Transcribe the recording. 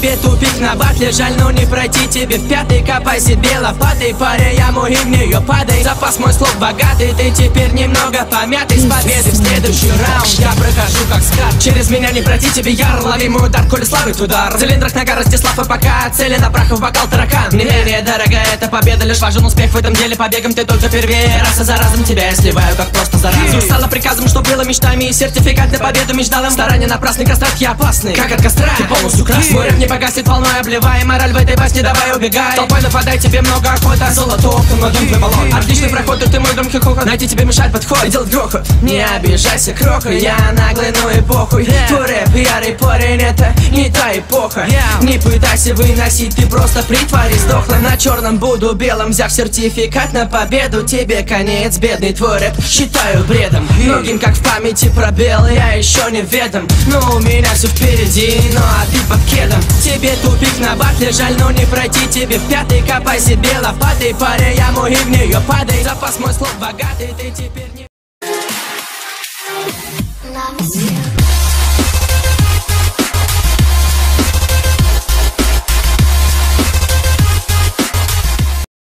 тебе тупик на батле, жаль, но не пройти тебе в пятый. Копай себе лопатой, паря яму и в нее падай. Запас мой слов богатый, ты теперь немного помятый. С победы в следующий раунд я прохожу как скат. Через меня не пройти тебе яр, лови мой удар, коли славит удар. В цилиндрах нога Ростислав и пока цели на прах в бокал таракан. Не менее дорогая эта победа, лишь важен успех в этом деле. Побегом ты только первее, раз за разом тебя я сливаю, как просто заразу. Стало приказом, что было мечтами, и сертификат на победу мечтал им. Старания напрасны, костратки опасны, как от костра, ты полностью красный. Мой рэп не погасит волной, обливая мораль в этой басне, давай убегай. Толпой нападай, тебе много охота, золото оптом, но дом твой баллон. Отличный проход, ты мой дом хихоха, найти тебе мешать подход, делать грохот. Не обижайся, кроха, я наглый, ну и похуй. Твой рэп, ярый парень, это не та эпоха. Не пытайся выносить, ты просто притвори сдохла. На черном буду белым, взяв сертификат на победу, тебе конец, бедный, твой рэп считаю бредом. Многим как в памяти пробел, я еще не ведом. Но у меня все впереди, ну а ты под кедом. Тебе тупик на батле, жаль, но не пройти тебе в пятый. Копай себе лопатой, паря яму и в нее падай. Запас мой слов богатый, ты теперь не...